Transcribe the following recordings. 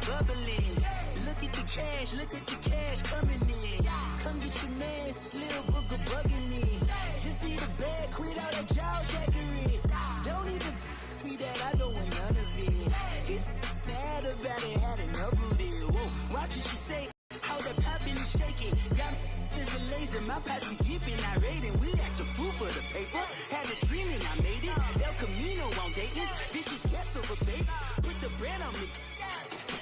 bubbling. Look at the cash coming in. Come get your man, Slim Booger bugging me. Just need a bag, quit all that jaw jackery. Don't even be that, I don't want none of it. It's bad about it, had enough of it. Whoa, watch what you say. How that poppin' and shaking. Got is a laser, my posse dipping, I raiding. We act the fool for the paper. Had a dream and I made it. El Camino on Dayton's. Bitches guess over baby. Put the bread on me.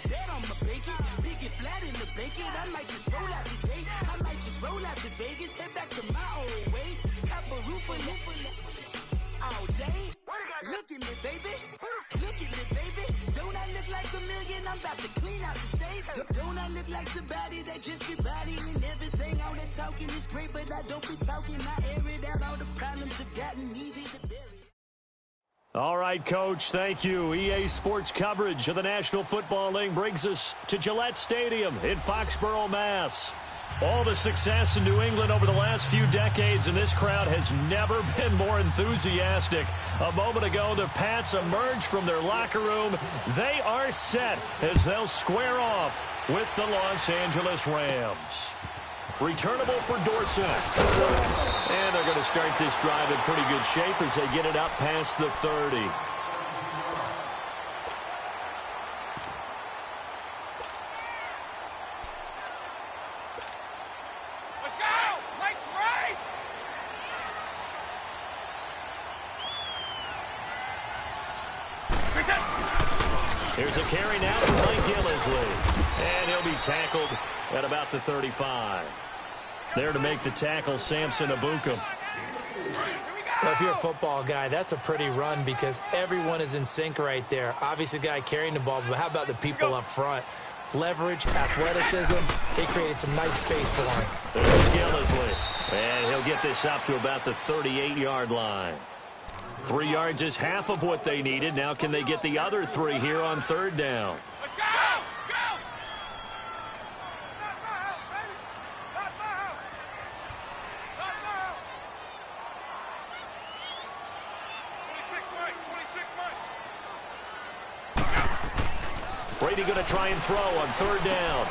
Bet on my bacon. Big it flat in the bacon. I might just roll out today. I might just roll out to Vegas. Head back to my old ways. Cop a roof for all day. Look at me, baby. Look at me, baby. Don't I look like a million? I'm about to clean out the safe. Don't I look like somebody that just be bodying everything? All that talking is great, but I don't be talking. I air it out. All the problems have gotten easy to bury. All right, Coach, thank you. EA Sports coverage of the National Football League brings us to Gillette Stadium in Foxborough, Mass. All the success in New England over the last few decades, and this crowd has never been more enthusiastic. A moment ago, the Pats emerged from their locker room. They are set as they'll square off with the Los Angeles Rams. Returnable for Dorsett. And they're going to start this drive in pretty good shape as they get it up past the 30. Here's a carry now for Mike Gillisley. And he'll be tackled at about the 35. There to make the tackle, Samson Abukum. Well, if you're a football guy, that's a pretty run because everyone is in sync right there. Obviously, the guy carrying the ball, but how about the people up front? Leverage, athleticism, they created some nice space for him. There's Gillisley. And he'll get this up to about the 38-yard line. 3 yards is half of what they needed. Now can they get the other 3 here on third down? Let's go! Go! Brady going to try and throw on third down.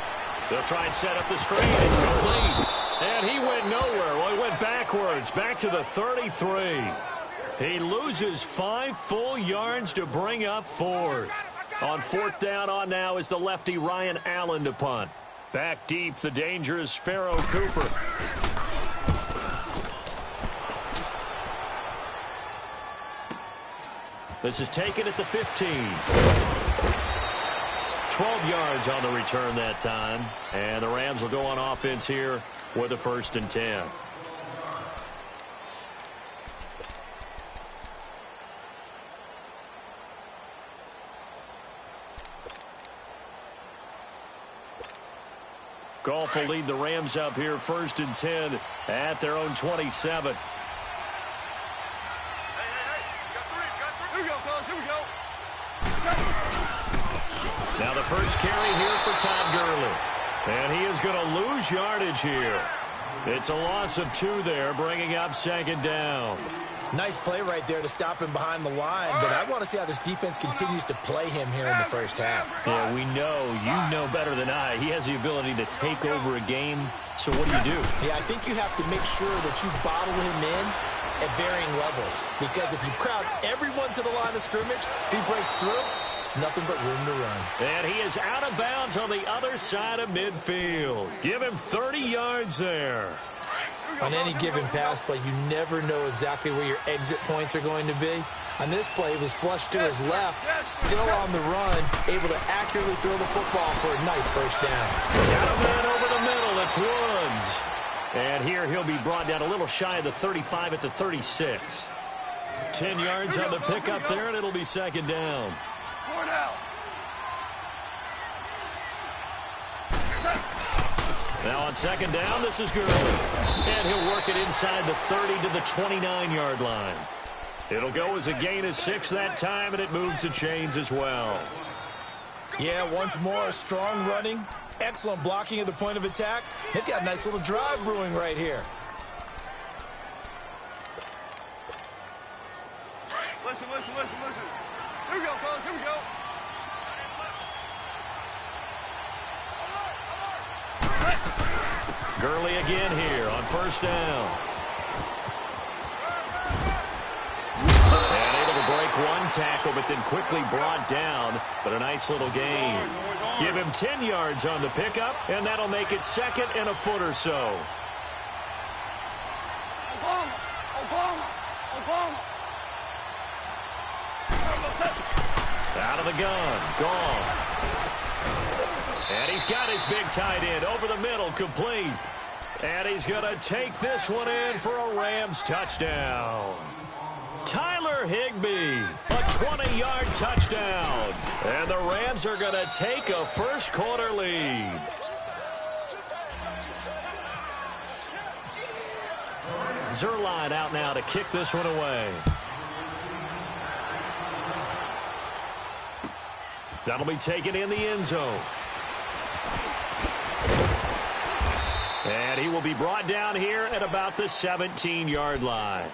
They'll try and set up the screen. It's complete. And he went nowhere. Well, he went backwards, back to the 33. He loses 5 full yards to bring up 4th. On fourth down on now is the lefty Ryan Allen to punt. Back deep, the dangerous Pharaoh Cooper. This is taken at the 15. 12 yards on the return that time. And the Rams will go on offense here with a 1st and 10. Goff will lead the Rams up here 1st and 10 at their own 27. Now the first carry here for Todd Gurley. And he is going to lose yardage here. It's a loss of 2 there, bringing up 2nd down. Nice play right there to stop him behind the line, but I want to see how this defense continues to play him here in the first half. Yeah, we know, you know better than I, he has the ability to take over a game. So what do? Yeah, I think you have to make sure that you bottle him in at varying levels, because if you crowd everyone to the line of scrimmage, if he breaks through, it's nothing but room to run. And he is out of bounds on the other side of midfield. Give him 30 yards there. On any given pass play, you never know exactly where your exit points are going to be. On this play, it was flushed to his left, still on the run, able to accurately throw the football for a nice first down. Got a man over the middle. It's Woods. And here he'll be brought down a little shy of the 35 at the 36. 10 yards on the pickup there, and it'll be 2nd down. Now on 2nd down, this is Gurley. And he'll work it inside the 30 to the 29-yard line. It'll go as a gain of 6 that time, and it moves the chains as well. Yeah, once more, strong running, excellent blocking at the point of attack. They've got a nice little drive brewing right here. Listen. Here we go, fellas. Here we go. Gurley again here on first down. And able to break one tackle, but then quickly brought down. But a nice little gain. Give him 10 yards on the pickup, and that'll make it second and a foot or so. Out of the gun. Gone. And he's got his big tight end over the middle, complete. And he's going to take this one in for a Rams touchdown. Tyler Higbee, a 20-yard touchdown. And the Rams are going to take a first-quarter lead. Zerline out now to kick this one away. That'll be taken in the end zone. And he will be brought down here at about the 17-yard line.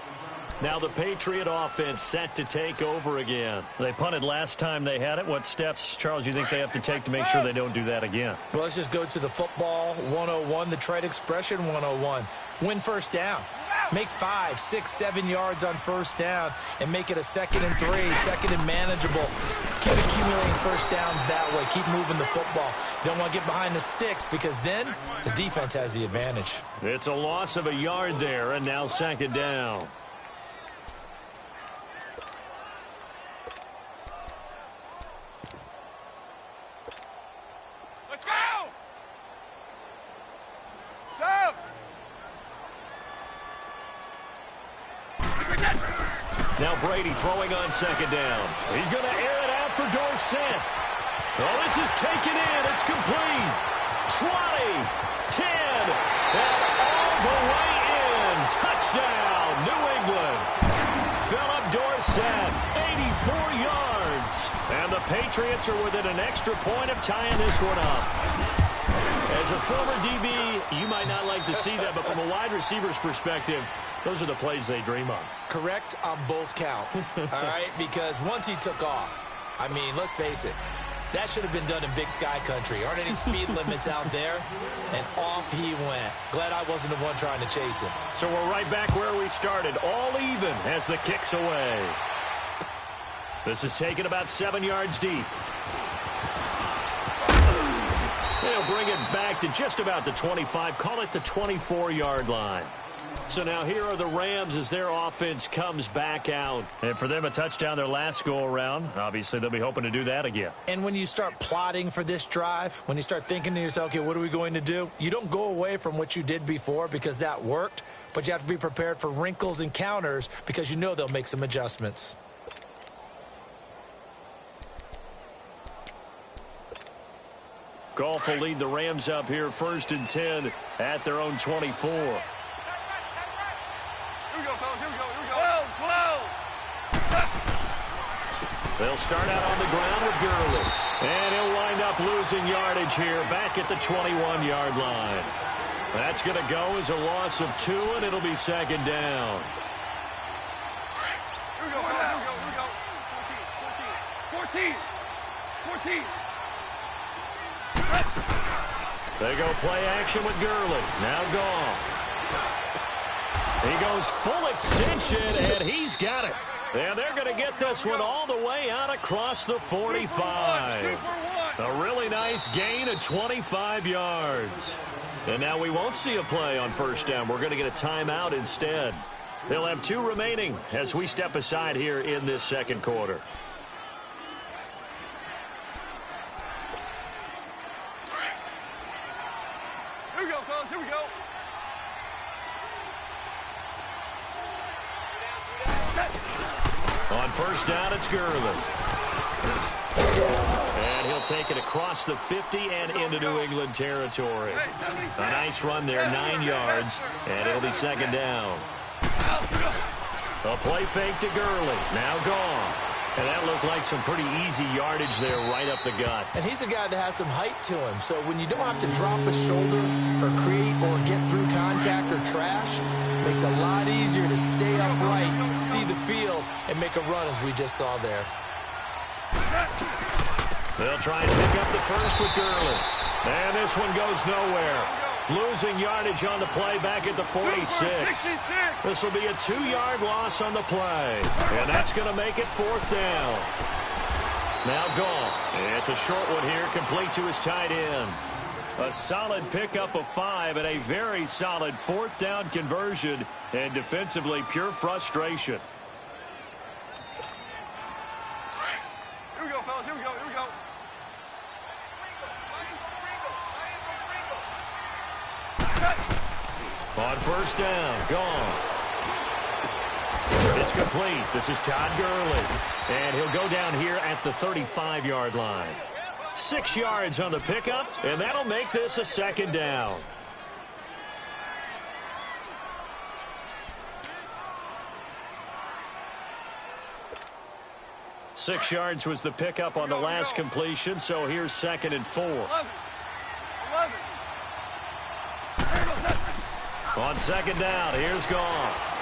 Now the Patriot offense set to take over again. They punted last time they had it. What steps, Charles, you think they have to take to make sure they don't do that again? Well, let's just go to the football 101, the trade expression 101. Win first down. Make 5, 6, 7 yards on first down and make it a 2nd and 3, 2nd and manageable. Keep accumulating first downs that way. Keep moving the football. You don't want to get behind the sticks because then the defense has the advantage. It's a loss of a yard there, and now 2nd down. Let's go! Serve! Now Brady throwing on 2nd down. He's going to air it out for Dorsett. Oh, this is taken in. It's complete. 20, 10, and all the way in. Touchdown, New England. Philip Dorsett, 84 yards. And the Patriots are within an extra point of tying this one up. As a former DB, you might not like to see that, but from a wide receiver's perspective, those are the plays they dream of. Correct on both counts, all right? Because once he took off, I mean, let's face it, that should have been done in Big Sky Country. Aren't any speed limits out there? And off he went. Glad I wasn't the one trying to chase him. So we're right back where we started, all even as the kick's away. This is taken about 7 yards deep. They'll bring it back to just about the 25, call it the 24-yard line. So now here are the Rams as their offense comes back out. And for them, a touchdown their last go-around. Obviously, they'll be hoping to do that again. And when you start plotting for this drive, when you start thinking to yourself, okay, what are we going to do? You don't go away from what you did before because that worked, but you have to be prepared for wrinkles and counters because you know they'll make some adjustments. Goff will lead the Rams up here 1st and 10 at their own 24. They'll start out on the ground with Gurley. And he'll wind up losing yardage here back at the 21-yard line. That's going to go as a loss of 2, and it'll be 2nd down. Here we go. 14. They go play action with Gurley. Now Goff. He goes full extension, and he's got it. And they're going to get this one all the way out across the 45. A really nice gain of 25 yards. And now we won't see a play on first down. We're going to get a timeout instead. They'll have 2 remaining as we step aside here in this 2nd quarter. Here we go, fellas. Here we go. On first down, it's Gurley. And he'll take it across the 50 and into New England territory. A nice run there, 9 yards, and it'll be 2nd down. A play fake to Gurley. Now Goff. And that looked like some pretty easy yardage there right up the gut. And he's a guy that has some height to him. So when you don't have to drop a shoulder or create or get through contact or trash, it makes it a lot easier to stay upright, see the field, and make a run as we just saw there. They'll try and pick up the first with Gurley. And this one goes nowhere. Losing yardage on the play back at the 46. This will be a 2-yard loss on the play. And that's going to make it 4th down. Now gone. It's a short one here, complete to his tight end. A solid pickup of 5 and a very solid 4th down conversion. And defensively, pure frustration. Here we go, fellas. Here we go. Here we go. On 1st down, gone. It's complete. This is Todd Gurley. And he'll go down here at the 35-yard line. 6 yards on the pickup, and that'll make this a 2nd down. Six yards was the pickup on the last completion, so here's 2nd and 4. 11. On 2nd down, here's Goff.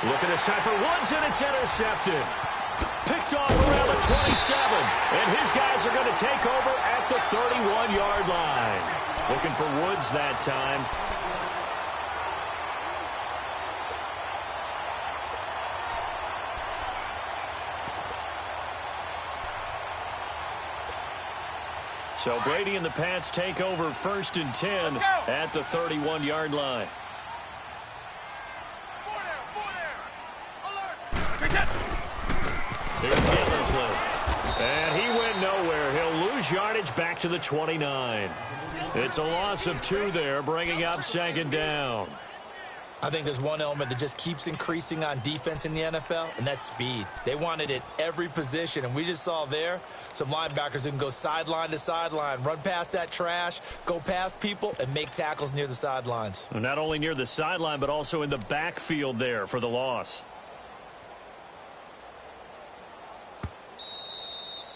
Looking this time for Woods, and it's intercepted. Picked off around the 27, and his guys are going to take over at the 31-yard line. Looking for Woods that time. So Brady and the Pats take over 1st and 10 at the 31-yard line. Here's Gillisley. And he went nowhere. He'll lose yardage back to the 29. It's a loss of 2 there, bringing up 2nd down. I think there's one element that just keeps increasing on defense in the NFL, and that's speed. They want it at every position, and we just saw there some linebackers who can go sideline to sideline, run past that trash, go past people, and make tackles near the sidelines. Not only near the sideline, but also in the backfield there for the loss.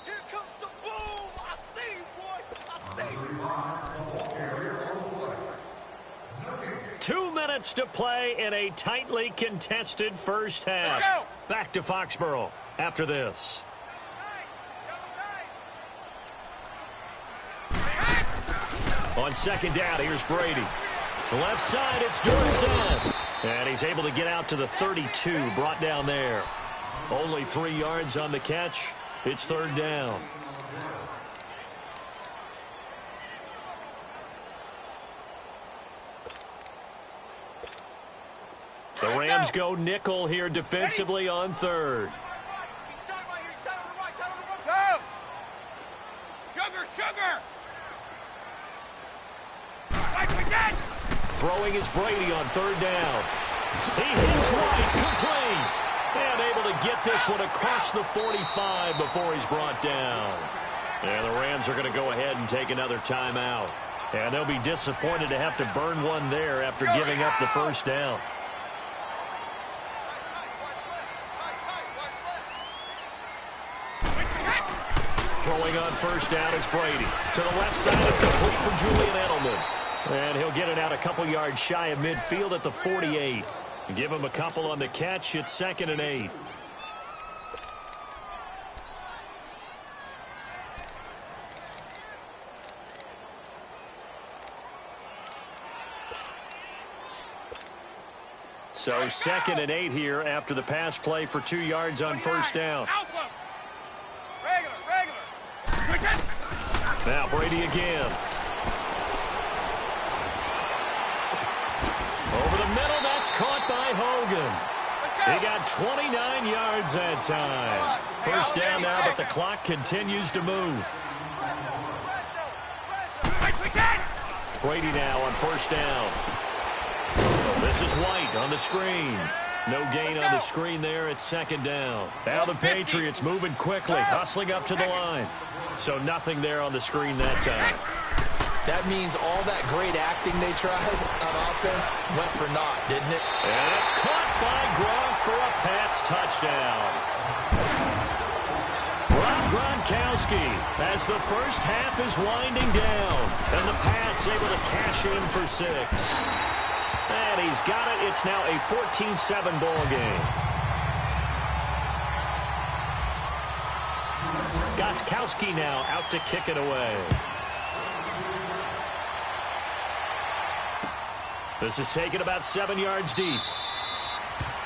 Here comes the boom. I see you, boy. I see you. 2 minutes to play in a tightly contested first half. Back to Foxborough after this. On 2nd down, here's Brady. Left side, it's Dorsett. And he's able to get out to the 32, brought down there. Only 3 yards on the catch. It's 3rd down. The Rams go nickel here defensively on 3rd. Sugar! Throwing is Brady on 3rd down. He hits White, complete. And able to get this one across the 45 before he's brought down. And the Rams are going to go ahead and take another timeout. And they'll be disappointed to have to burn one there after giving up the 1st down. Throwing on 1st down is Brady. To the left side, and complete for Julian Edelman. And he'll get it out a couple yards shy of midfield at the 48. Give him a couple on the catch. It's 2nd and 8. So 2nd and 8 here after the pass play for 2 yards on 1st down. Now Brady again. Over the middle, that's caught by Hogan. He got 29 yards that time. 1st down now, but the clock continues to move. Brady now on 1st down. This is White on the screen. No gain on the screen there. It's 2nd down. Now the Patriots moving quickly, hustling up to the line. So nothing there on the screen that time. That means all that great acting they tried on offense went for naught, didn't it? And it's caught by Gronk for a Pats touchdown. Rob Gronkowski as the first half is winding down. And the Pats able to cash in for 6. And he's got it. It's now a 14-7 ball game. Gostkowski now out to kick it away. This is taken about 7 yards deep.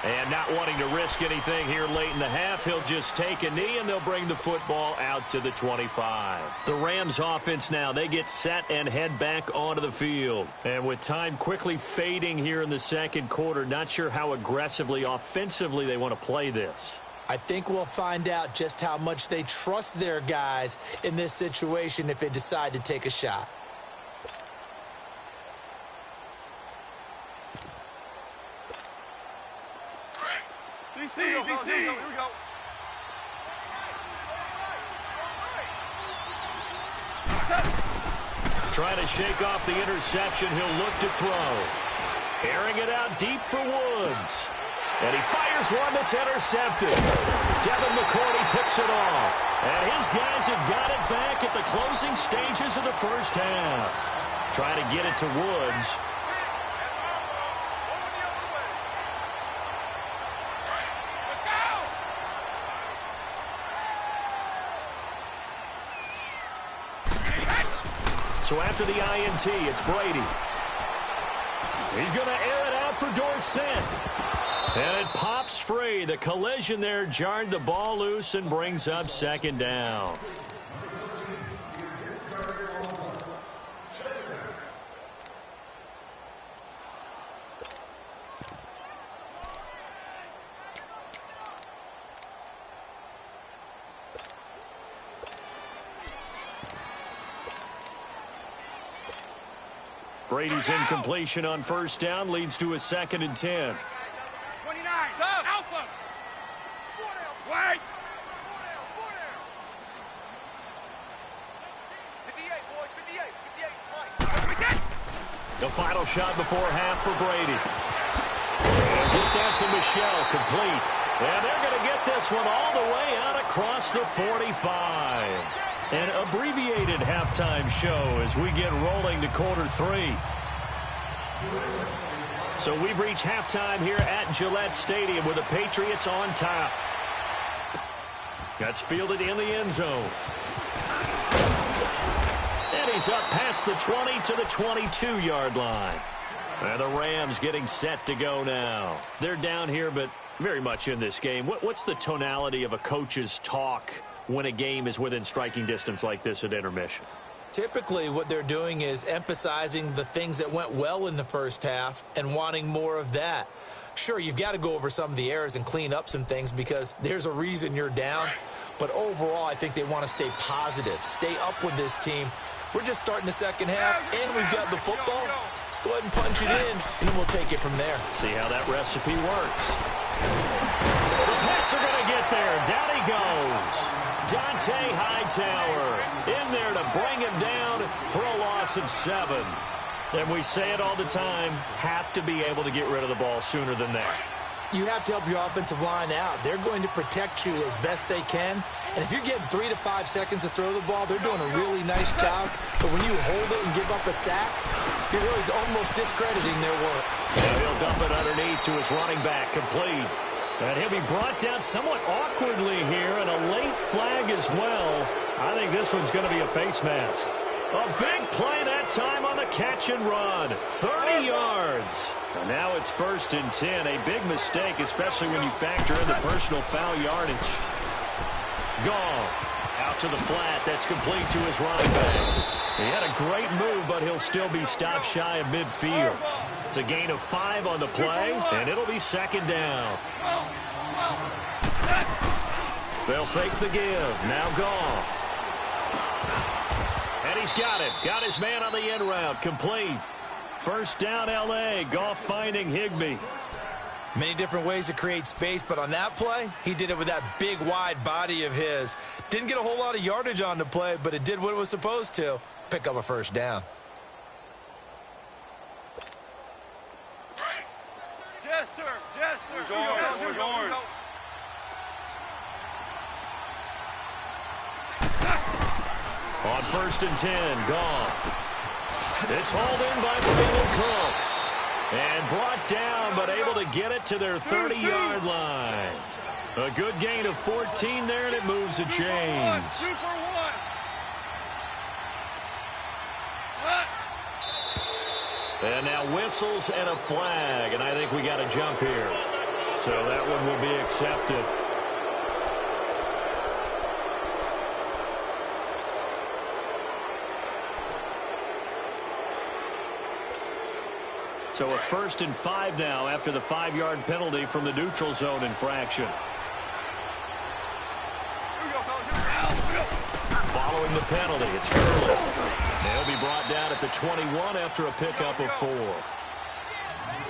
And not wanting to risk anything here late in the half, he'll just take a knee, and they'll bring the football out to the 25. The Rams offense now, they get set and head back onto the field. And with time quickly fading here in the second quarter, not sure how aggressively, offensively they want to play this. I think we'll find out just how much they trust their guys in this situation if they decide to take a shot. DC, here we go. Trying to shake off the interception, he'll look to throw. Airing it out deep for Woods. And he fires one that's intercepted. Devin McCourty picks it off. And his guys have got it back at the closing stages of the first half. Trying to get it to Woods. So after the INT, it's Brady. He's going to air it out for Dorsett. And it pops free. The collision there jarred the ball loose and brings up second down. Brady's incompletion on first down leads to a 2nd and 10. 29. Alpha. Wait. 58, boys. 58. The final shot before half for Brady. And hit that to Michelle, complete. And they're going to get this one all the way out across the 45. An abbreviated halftime show as we get rolling to quarter 3. So we've reached halftime here at Gillette Stadium with the Patriots on top. That's fielded in the end zone. And he's up past the 20 to the 22-yard line. And the Rams getting set to go now. They're down here, but very much in this game. What's the tonality of a coach's talk when a game is within striking distance like this at intermission? Typically, what they're doing is emphasizing the things that went well in the first half and wanting more of that. Sure, you've got to go over some of the errors and clean up some things because there's a reason you're down. But overall, I think they want to stay positive, stay up with this team. We're just starting the second half, and we've got the football. Let's go ahead and punch it in, and then we'll take it from there. See how that recipe works. The Pats are going to get there. Down he goes. Dante Hightower in there to bring him down for a loss of 7. And we say it all the time, have to be able to get rid of the ball sooner than that. You have to help your offensive line out. They're going to protect you as best they can. And if you're getting 3 to 5 seconds to throw the ball, they're doing a really nice job. But when you hold it and give up a sack, you're really almost discrediting their work. And he'll dump it underneath to his running back, complete. And he'll be brought down somewhat awkwardly here, and a late flag as well. I think this one's going to be a face mask. A big play that time on the catch and run. 30 yards. And now it's 1st and 10. A big mistake, especially when you factor in the personal foul yardage. Goff out to the flat. That's complete to his running back. He had a great move, but he'll still be stopped shy of midfield. It's a gain of 5 on the play, and it'll be 2nd down. They'll fake the give. Now Goff. And he's got it. Got his man on the end route. Complete. 1st down, L.A. Goff finding Higbee. Many different ways to create space, but on that play, he did it with that big, wide body of his. Didn't get a whole lot of yardage on the play, but it did what it was supposed to. Pick up a 1st down. Jester. Where's orange? On 1st and 10, Goff. It's hauled in by Brandon Cooks. And brought down, but able to get it to their 30-yard line. A good gain of 14 there, and it moves the chains. And now whistles and a flag, and I think we got a jump here. So that one will be accepted. So a 1st and 5 now after the 5-yard penalty from the neutral zone infraction. Following the penalty, it's Gurley. They'll be brought down at the 21 after a pickup of 4.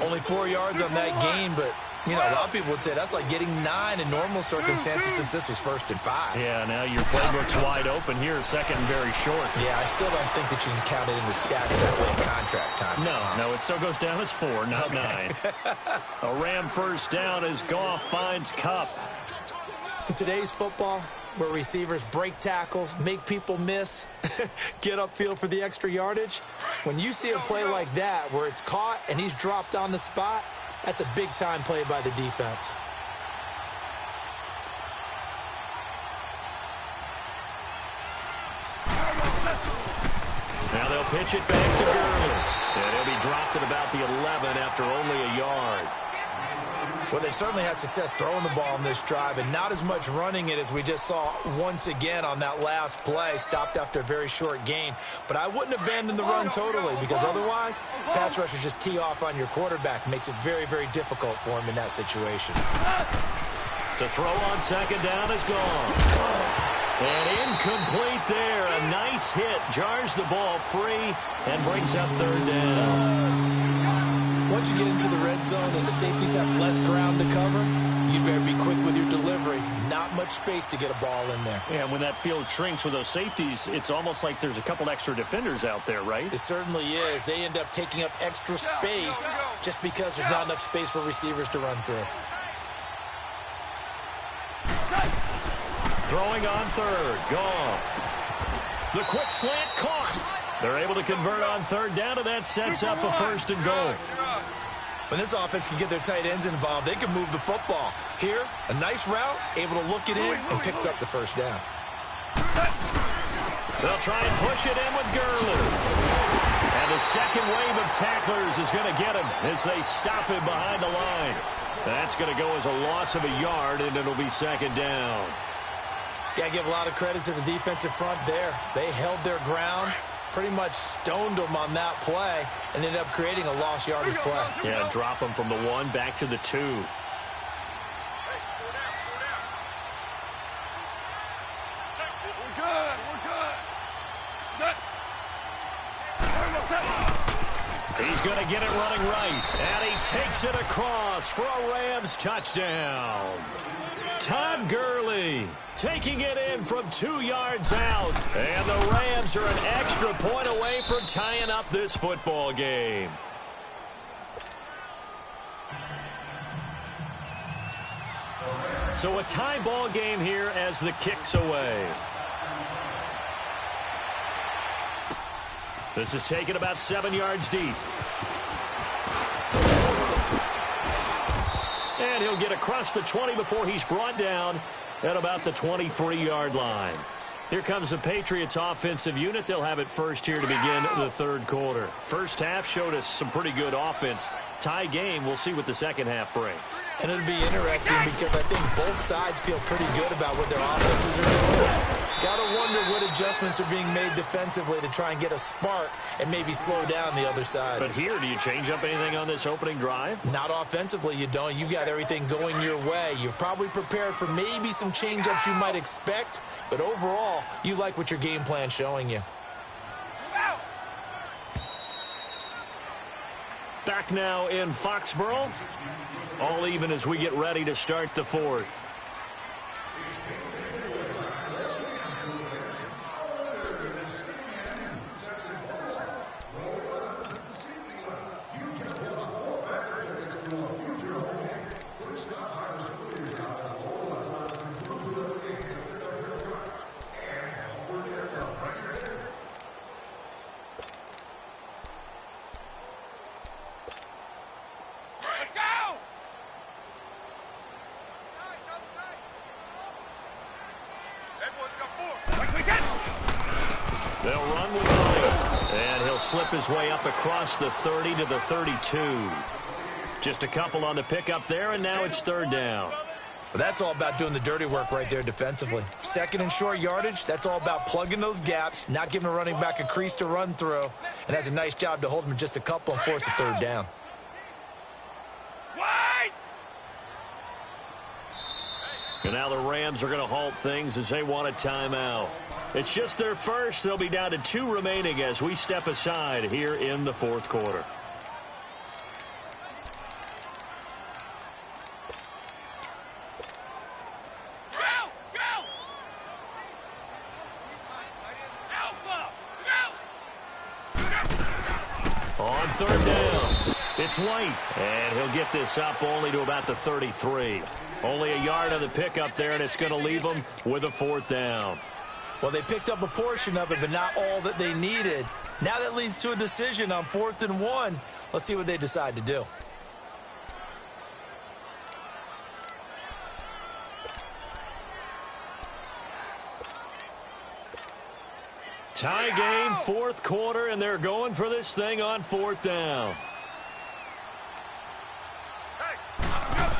Only 4 yards on that gain, but, you know, a lot of people would say that's like getting 9 in normal circumstances since this was 1st and 5. Yeah, now your playbook's wide open here, 2nd and very short. Yeah, I still don't think that you can count it in the stats that way in contract time. No, it still goes down as 4, not 9. A Ram 1st down as Goff finds Kupp. In today's football, where receivers break tackles, make people miss, get upfield for the extra yardage, when you see a play like that where it's caught and he's dropped on the spot, that's a big-time play by the defense. Now they'll pitch it back to Gurley. And he'll be dropped at about the 11 after only a yard. Well, they certainly had success throwing the ball in this drive and not as much running it as we just saw once again on that last play, stopped after a very short gain. But I wouldn't abandon the run totally because otherwise, pass rushers just tee off on your quarterback. Makes it very, very difficult for him in that situation. To throw on 2nd down is gone. And incomplete there. A nice hit. Jars the ball free and brings up 3rd down. Once you get into the red zone and the safeties have less ground to cover, you better be quick with your delivery. Not much space to get a ball in there. Yeah, when that field shrinks with those safeties, it's almost like there's a couple extra defenders out there, right? It certainly is. They end up taking up extra space just because there's not enough space for receivers to run through. Throwing on 3rd. Goff. The quick slant caught. They're able to convert on 3rd down, and that sets up a 1st and goal. When this offense can get their tight ends involved, they can move the football. Here, a nice route, able to look it in, and picks up the 1st down. They'll try and push it in with Gurley. And the second wave of tacklers is going to get him as they stop him behind the line. That's going to go as a loss of a yard, and it'll be 2nd down. Got to give a lot of credit to the defensive front there. They held their ground, pretty much stoned them on that play, and ended up creating a lost yardage play. Yeah, drop them from the 1 back to the 2. He's going to get it running right, and he takes it across for a Rams touchdown. Todd Gurley taking it in from 2 yards out, and the Rams are an extra point away from tying up this football game. So a tie ball game here as the kick's away. This is taken about 7 yards deep. And he'll get across the 20 before he's brought down at about the 23-yard line. Here comes the Patriots offensive unit. They'll have it first here to begin the 3rd quarter. First half showed us some pretty good offense. Tie game, we'll see what the second half brings. And it'll be interesting because I think both sides feel pretty good about what their offenses are doing. Got to wonder what adjustments are being made defensively to try and get a spark and maybe slow down the other side. But here, do you change up anything on this opening drive? Not offensively, you don't. You got everything going your way. You've probably prepared for maybe some change-ups you might expect, but overall, you like what your game plan's showing you. Back now in Foxborough. All even as we get ready to start the 4th. They'll run with Elliott. And he'll slip his way up across the 30 to the 32. Just a couple on the pickup there, and now it's third down. Well, that's all about doing the dirty work right there defensively. Second and short yardage, that's all about plugging those gaps, not giving a running back a crease to run through, and that's a nice job to hold him just a couple and force a third down. And now the Rams are going to halt things as they want a timeout. It's just their first. They'll be down to 2 remaining as we step aside here in the fourth quarter. On third down, it's White, and he'll get this up only to about the 33. Only a yard on the pickup there, and it's going to leave them with a fourth down. Well, they picked up a portion of it, but not all that they needed. Now that leads to a decision on 4th and 1. Let's see what they decide to do. Tie game, fourth quarter, and they're going for this thing on 4th down.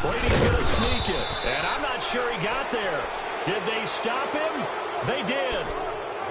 Brady's going to sneak it, and I'm not sure he got there. Did they stop him? They did.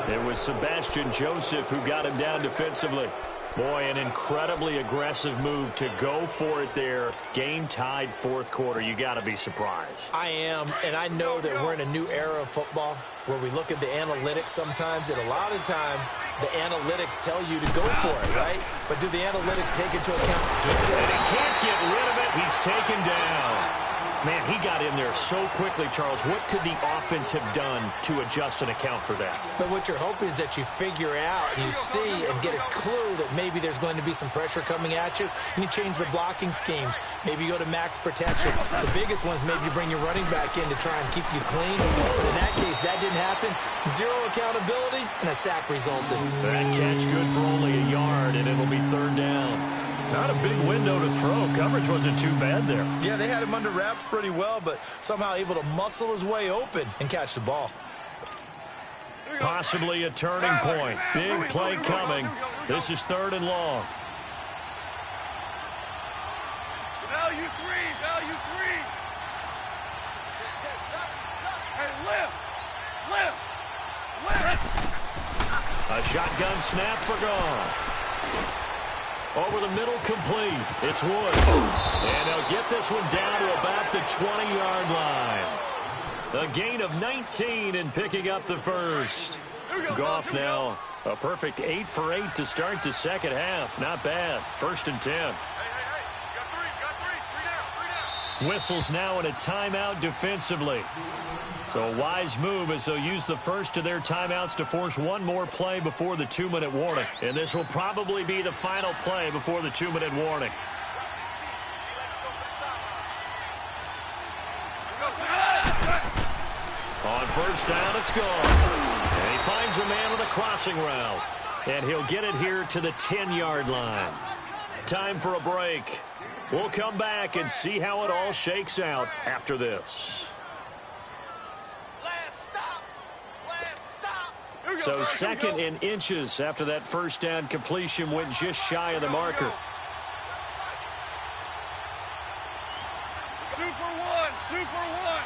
It was Sebastian Joseph who got him down defensively. Boy, an incredibly aggressive move to go for it there. Game tied, fourth quarter. You got to be surprised. I am, and I know that we're in a new era of football where we look at the analytics sometimes, and a lot of time the analytics tell you to go for it, right? But do the analytics take into account the game? And he can't get rid of it. He's taken down. Man, he got in there so quickly, Charles. What could the offense have done to adjust and account for that? But what you're hoping is that you figure out and you see and get a clue that maybe there's going to be some pressure coming at you, and you change the blocking schemes. Maybe you go to max protection. The biggest ones, maybe you bring your running back in to try and keep you clean. But in that case, that didn't happen. Zero accountability, and a sack resulted. That catch good for only a yard, and it'll be third down. Not a big window to throw. Coverage wasn't too bad there. Yeah, they had him under wraps pretty well, but somehow able to muscle his way open and catch the ball. Possibly a turning point. Big play coming. This is third and long. Value three. Hey, lift. A shotgun snap for Goff. Over the middle, complete. It's Woods. And they'll get this one down to about the 20-yard line. A gain of 19 and picking up the first. Goff now a perfect 8 for 8 to start the second half. Not bad. 1st and 10. Hey. Got three down. Whistles now in a timeout defensively. So a wise move as they'll use the first of their timeouts to force one more play before the 2-minute warning. And this will probably be the final play before the 2-minute warning. On first down, it's gone. And he finds a man on the crossing route. And he'll get it here to the 10-yard line. Time for a break. We'll come back and see how it all shakes out after this. So 2nd and inches after that first down completion went just shy of the marker. Super one.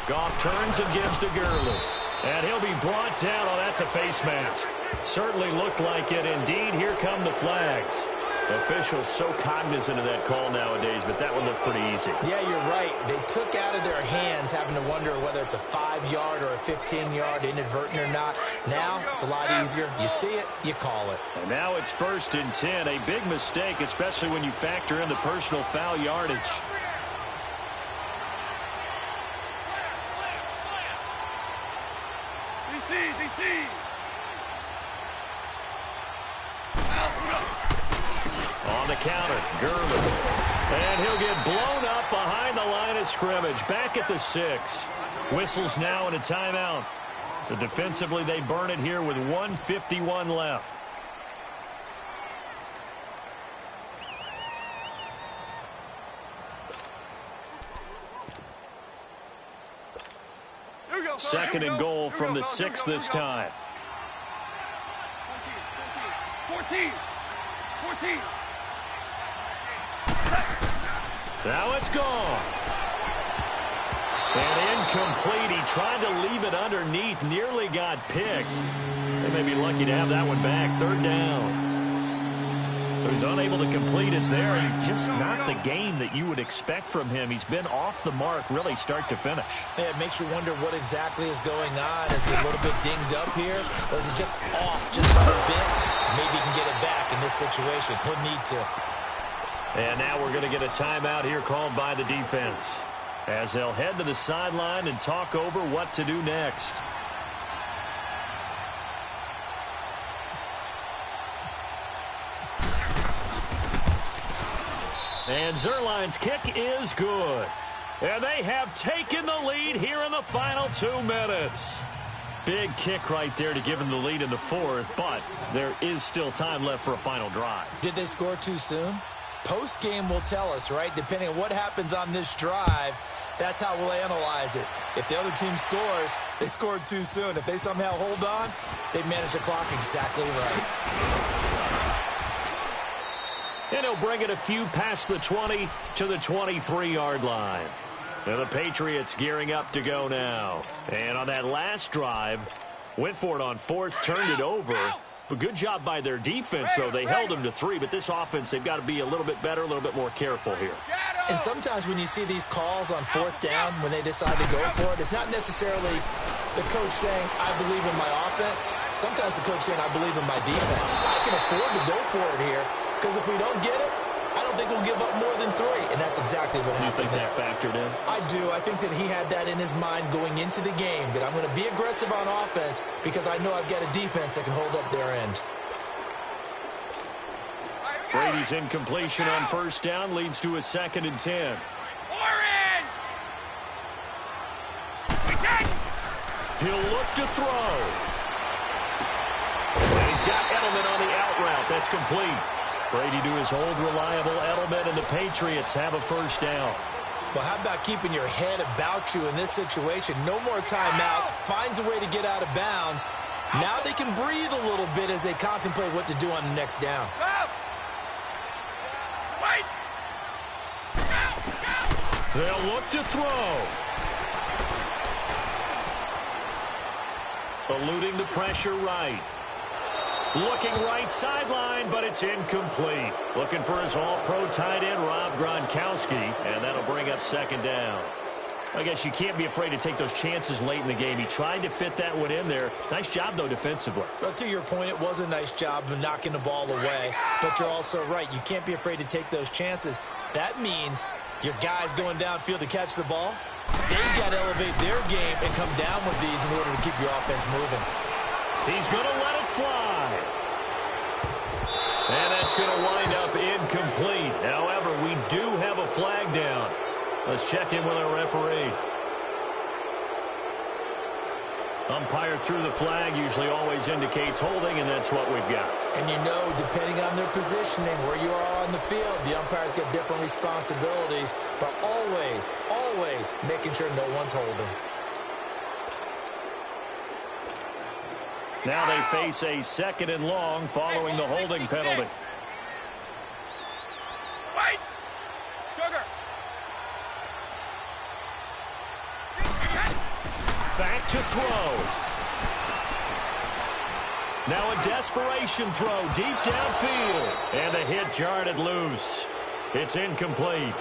Goff turns and gives to Gurley. And he'll be brought down. Oh, that's a face mask. Certainly looked like it. Indeed, here come the flags. Officials so cognizant of that call nowadays, but that one looked pretty easy. Yeah, you're right. They took out of their hands having to wonder whether it's a 5-yard or a 15-yard, inadvertent or not. Now, it's a lot easier. You see it, you call it. And now it's 1st and 10. A big mistake, especially when you factor in the personal foul yardage. DC. On the counter, Gurley. And he'll get blown up behind the line of scrimmage. Back at the 6. Whistles now in a timeout. So defensively, they burn it here with 1:51 left. second and goal from the 6 this time. 14. Now it's gone. And incomplete. He tried to leave it underneath. Nearly got picked. They may be lucky to have that one back. Third down. So he's unable to complete it there. Just not the game that you would expect from him. He's been off the mark really start to finish. Yeah, it makes you wonder what exactly is going on. Is he a little bit dinged up here? Or is he just off just a little bit? Maybe he can get it back in this situation. He'll need to. And now we're going to get a timeout here called by the defense, as they'll head to the sideline and talk over what to do next. And Zerline's kick is good. And they have taken the lead here in the final 2 minutes. Big kick right there to give them the lead in the 4th, but there is still time left for a final drive. Did they score too soon? Post-game will tell us, right? Depending on what happens on this drive, that's how we'll analyze it. If the other team scores, they scored too soon. If they somehow hold on, they manage the clock exactly right. And he'll bring it a few past the 20 to the 23-yard line. And the Patriots gearing up to go now. And on that last drive, went for it on 4th, turned it over. But good job by their defense, though. They held them to 3, but this offense, they've got to be a little bit better, a little bit more careful here. And sometimes when you see these calls on 4th down, when they decide to go for it, it's not necessarily the coach saying, I believe in my offense. Sometimes the coach saying, I believe in my defense. I can afford to go for it here, because if we don't get it, I don't think we'll give up more than 3. And that's exactly what happened there. You think that factored in? I do. I think that he had that in his mind going into the game, that I'm going to be aggressive on offense because I know I've got a defense that can hold up their end. Brady's incompletion on 1st down leads to a 2nd and 10. Orange! He'll look to throw. And he's got Edelman on the out route. That's complete. Brady to his old reliable Edelman, and the Patriots have a 1st down. Well, how about keeping your head about you in this situation? No more timeouts. Finds a way to get out of bounds. Now they can breathe a little bit as they contemplate what to do on the next down. Wait! They'll look to throw. Eluding the pressure right. Looking right sideline, but it's incomplete. Looking for his all-pro tight end, Rob Gronkowski, and that'll bring up 2nd down. I guess you can't be afraid to take those chances late in the game. He tried to fit that one in there. Nice job, though, defensively. Well, to your point, it was a nice job of knocking the ball away, but you're also right. You can't be afraid to take those chances. That means your guys going downfield to catch the ball, they've got to elevate their game and come down with these in order to keep your offense moving. He's going to let it fly. And that's going to wind up incomplete. However, we do have a flag down. Let's check in with our referee. Umpire threw the flag, usually always indicates holding, and that's what we've got. And you know, depending on their positioning, where you are on the field, the umpire's got different responsibilities, but always, always making sure no one's holding. Now they face a 2nd and long following the holding penalty. Wait! Sugar! Back to throw. Now a desperation throw deep downfield. And a hit jarred it loose. It's incomplete.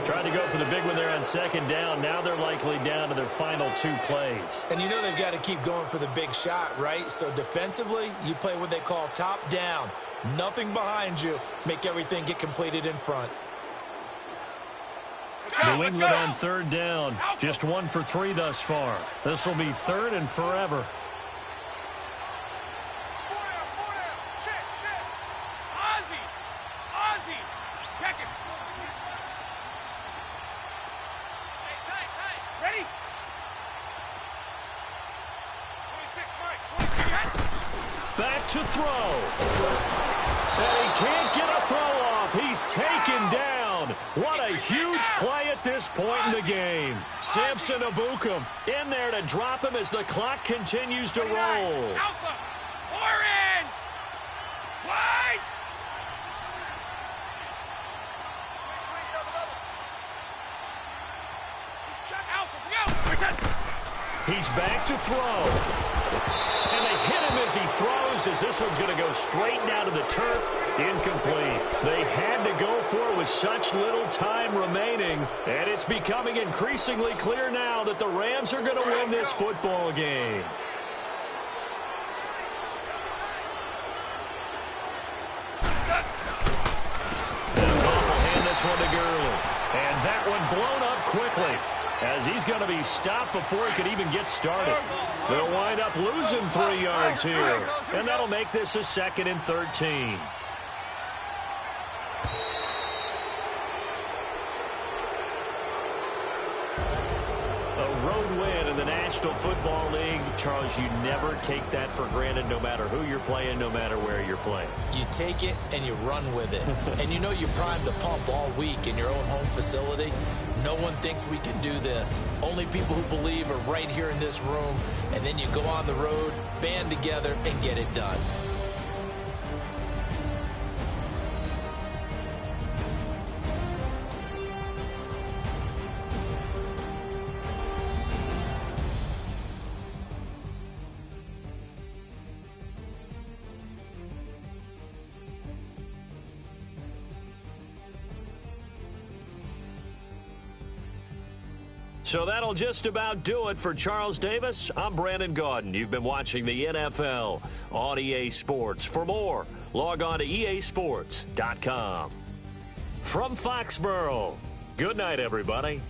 Tried to go for the big one there on 2nd down. Now they're likely down to their final 2 plays. And you know they've got to keep going for the big shot, right? So defensively, you play what they call top down. Nothing behind you. Make everything get completed in front. New England on 3rd down. Just 1 for 3 thus far. This will be 3rd and forever. Back to throw. And he can't get a throw off. He's taken down. down. What a huge play at this point in the game. Samson Abukum in there to drop him as the clock continues to roll. Alpha! Orange! White! Squeeze, double. Alpha, He's back to throw. And they hit him as he throws, as this one's going to go straight down to the turf. Incomplete. They had to go for it with such little time remaining. And it's becoming increasingly clear now that the Rams are going to win this football game. And Goff will hand this one to Gurley. And that one blown up quickly, as he's going to be stopped before he could even get started. They'll wind up losing 3 yards here, and that'll make this a 2nd and 13. A road win in the National Football League. Charles, you never take that for granted, no matter who you're playing, no matter where you're playing. You take it and you run with it. And you know you primed the pump all week in your own home facility. No one thinks we can do this. Only people who believe are right here in this room. And then you go on the road, band together, and get it done. So that'll just about do it for Charles Davis. I'm Brandon Gaudin. You've been watching the NFL on EA Sports. For more, log on to easports.com. From Foxborough, good night, everybody.